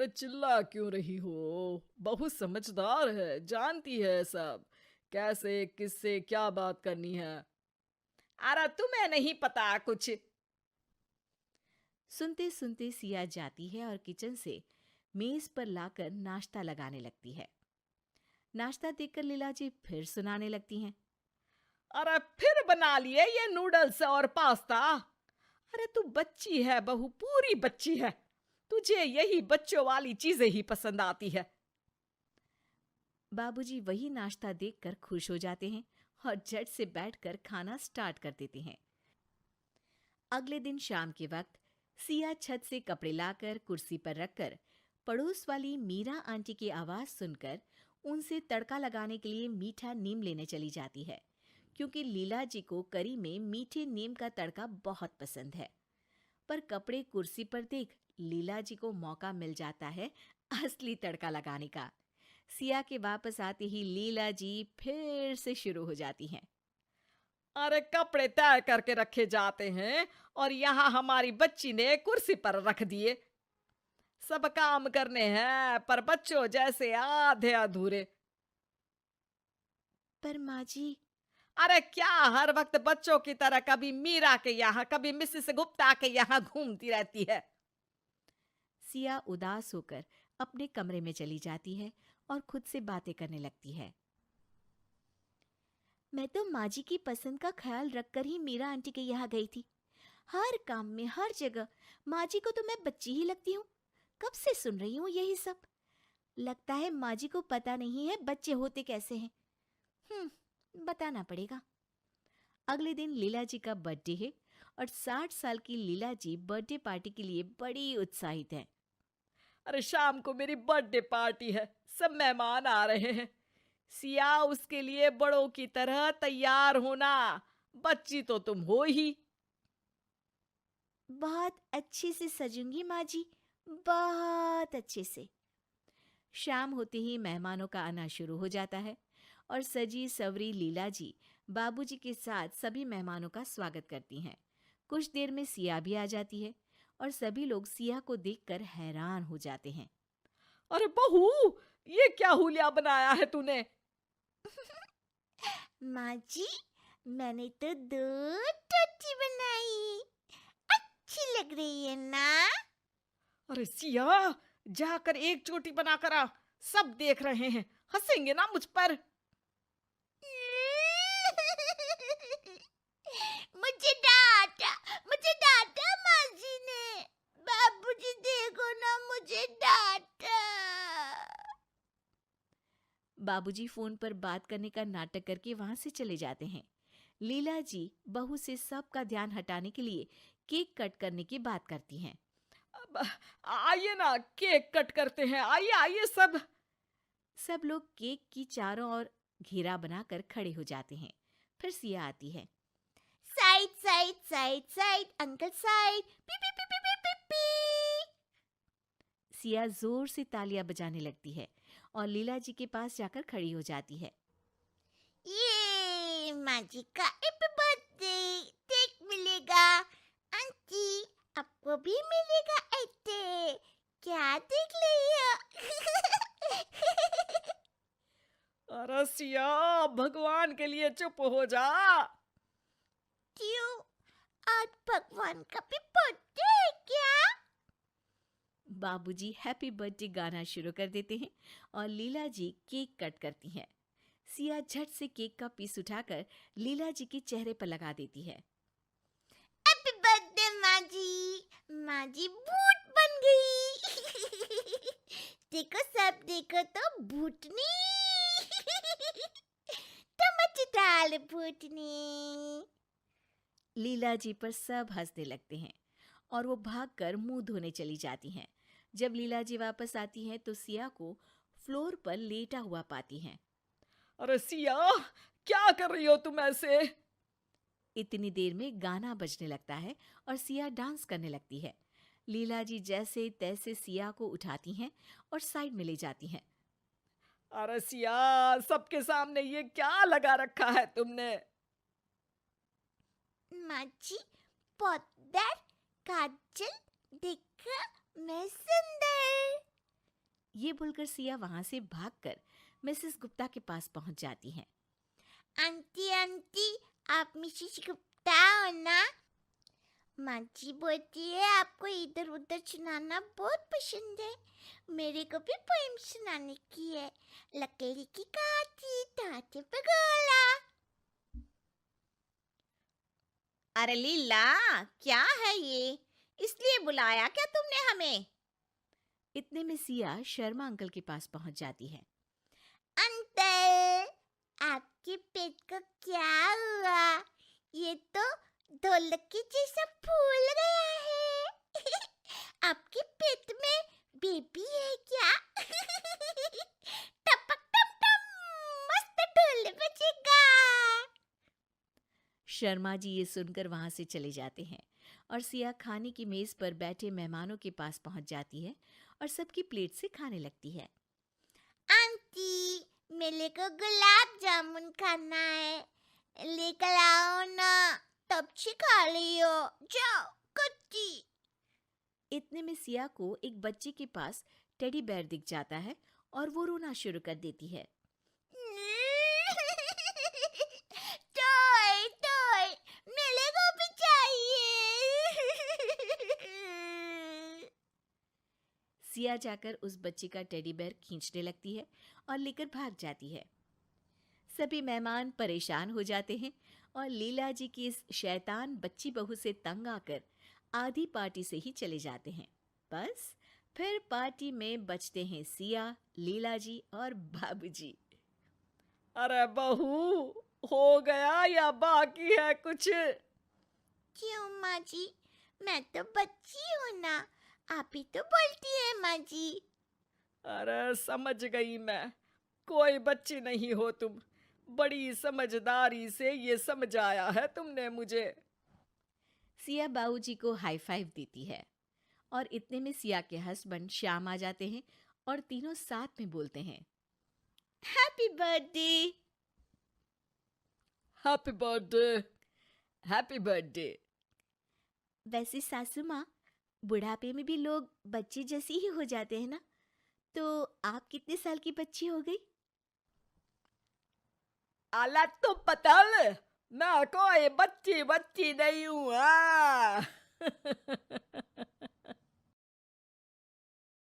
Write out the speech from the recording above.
तो चिल्ला क्यों रही हो? बहू समझदार है, जानती है सब। कैसे, किससे क्या बात करनी है। अरे तुम्हें नहीं पता कुछ। सुनते सुनते सिया जाती है और किचन से मेज पर लाकर नाश्ता लगाने लगती है। नाश्ता देखकर लीला जी फिर सुनाने लगती हैं। अरे फिर बना लिए ये नूडल्स और पास्ता। अरे तू बच्ची है बहू, पूरी बच्ची है। तुझे यही बच्चों वाली चीजें ही पसंद आती है। बाबूजी वही नाश्ता देखकर खुश हो जाते हैं और झट से बैठकर खाना स्टार्ट कर देते हैं। अगले दिन शाम के वक्त सिया छत से कपड़े लाकर कुर्सी पर रखकर पड़ोस वाली मीरा आंटी की आवाज सुनकर उनसे तड़का लगाने के लिए मीठा नीम लेने चली जाती है, क्योंकि लीला जी को करी में मीठे नीम का तड़का बहुत पसंद है। पर कपड़े कुर्सी पर देख लीला जी को मौका मिल जाता है असली तड़का लगाने का। सिया के वापस आते ही लीला जी फिर से शुरू हो जाती हैं। अरे कपड़े तय करके रखे जाते हैं और यहाँ हमारी बच्ची ने कुर्सी पर रख दिए। सब काम करने हैं पर बच्चों जैसे आधे अधूरे। पर माँ जी। अरे क्या हर वक्त बच्चों की तरह कभी मीरा के यहाँ कभी मिसेस गुप्ता के यहाँ घूमती रहती है। सिया उदास होकर अपने कमरे में चली जाती है और खुद से बातें करने लगती है। मैं तो माँ जी की पसंद का ख्याल रखकर ही मीरा आंटी के यहाँ गई थी। हर काम में हर जगह माँ जी को तो मैं बच्ची ही लगती हूँ। कब से सुन रही हूँ यही सब। लगता है माँ जी को पता नहीं है बच्चे होते कैसे हैं। बताना पड़ेगा। अगले दिन लीला जी का बर्थडे है और 60 साल की लीला जी बर्थडे पार्टी के लिए बड़ी उत्साहित है। अरे शाम को मेरी बर्थडे पार्टी है, सब मेहमान आ रहे हैं। सिया उसके लिए बड़ों की तरह तैयार होना। बच्ची तो तुम हो ही। बहुत अच्छे से सजूंगी माँ जी, बहुत अच्छे से। शाम होते ही मेहमानों का आना शुरू हो जाता है और सजी सवरी लीला जी बाबूजी के साथ सभी मेहमानों का स्वागत करती हैं। कुछ देर में सिया भी आ जाती है और सभी लोग सिया को देखकर हैरान हो जाते हैं। अरे बहू, ये क्या हुलिया बनाया है तूने। माँ जी, मैंने तो 2 टोटी बनाई। अच्छी लग रही है ना? अरे सिया, जाकर एक चोटी बनाकर आ। सब देख रहे हैं, हंसेंगे ना मुझ पर। मुझे डांटा, मुझे डांटा माँ जी ने। बाबूजी देखो ना, मुझे डांटा। बाबूजी फोन पर बात करने का नाटक करके वहां से चले जाते हैं। लीला जी बहू से सबका ध्यान हटाने के लिए केक कट करने की बात करती हैं। अब आइए ना, केक कट करते हैं। आइए आइए सब। सब लोग केक की चारों ओर घेरा बनाकर खड़े हो जाते हैं। फिर सिया आती है। Side side side side uncle side, P P P P P P P. Siya जोर से तालियां बजाने लगती है और लीला जी के पास जाकर खड़ी हो जाती है। ये माँ जी का हैप्पी बर्थडे केक मिलेगा। आंटी, आपको भी मिलेगा ऐसे। क्या देख रही हो? अरे सिया, भगवान के लिए चुप हो जा। क्यों? आज भगवान का भी बर्थडे है क्या? बाबूजी हैप्पी बर्थडे गाना शुरू कर देते हैं और लीला जी केक कट करती हैं। सिया झट से केक का पीस उठाकर लीला जी के चेहरे पर लगा देती है। हैप्पी बर्थडे माँ जी। माँ जी भूत बन गई। देखो सब देखो तो भूतनी। टमाटर डाल भूतनी। लीला जी पर सब हंसने लगते हैं और वो भागकर मुंह धोने चली जाती हैं। जब लीला जी वापस आती हैं तो सिया को फ्लोर पर लेटा हुआ पाती हैं। अरे सिया, क्या कर रही हो तुम ऐसे। इतनी देर में गाना बजने लगता है और सिया डांस करने लगती है। लीला जी जैसे तैसे सिया को उठाती हैं और साइड में ले जाती हैं। अरे सिया, सबके सामने ये क्या लगा रखा है तुमने। माँ जी, पाउडर, काजल, देखो मैं सुंदर। ये बोलकर सिया वहां से भागकर मिसेस गुप्ता के पास पहुंच जाती हैं। आंटी आंटी, आप मिसेस गुप्ता हो ना? माँ जी बोलती है आपको इधर उधर सुनाना बहुत पसंद है। मेरे को भी पोएम सुनाने की है। लकड़ी की काठी ताते पे गोला। अरे लीला, क्या है ये? इसलिए बुलाया क्या तुमने हमें? इतने में सिया शर्मा अंकल के पास पहुंच जाती है। अंकल, आपके पेट को क्या हुआ? ये तो ढोलक के जैसा फूल गया है। आपके पेट में बेबी है क्या? टपक टप टप, मस्त ढोल बजेगा। शर्मा जी ये सुनकर वहां से चले जाते हैं और सिया खाने की मेज पर बैठे मेहमानों के पास पहुंच जाती है और सबकी प्लेट से खाने लगती है। आंटी, मेरे को गुलाब जामुन खाना है, लेकर आओ ना। तब से खा लियो, जाओ कुत्ती। इतने में सिया को एक बच्चे के पास टेडी बेयर दिख जाता है और वो रोना शुरू कर देती है। टॉय टॉय, मेरे को भी चाहिए। सिया जाकर उस बच्चे का टेडी बेयर खींचने लगती है और लेकर भाग जाती है। सभी मेहमान परेशान हो जाते हैं और लीला जी की इस शैतान बच्ची बहू से तंग आकर आधी पार्टी से ही चले जाते हैं। बस फिर पार्टी में बचते हैं सिया, लीला जी और बाबूजी। अरे बहू, हो गया या बाकी है कुछ? क्यों माँ जी? मैं तो बच्ची हूँ ना, आप ही तो बोलती है माँ जी। अरे समझ गई मैं, कोई बच्ची नहीं हो तुम। बड़ी समझदारी से ये समझाया है तुमने मुझे। सिया बाबूजी को हाई फाइव देती है और इतने में सिया के हस्बैंड श्याम आ जाते हैं और तीनों साथ में बोलते हैं, happy birthday. Happy birthday, happy birthday. वैसे सासू माँ, बुढ़ापे में भी लोग बच्चे जैसे ही हो जाते हैं ना, तो आप कितने साल की बच्ची हो गई? आला तो पतल, मैं कोई बच्ची बच्ची नहीं हूँ।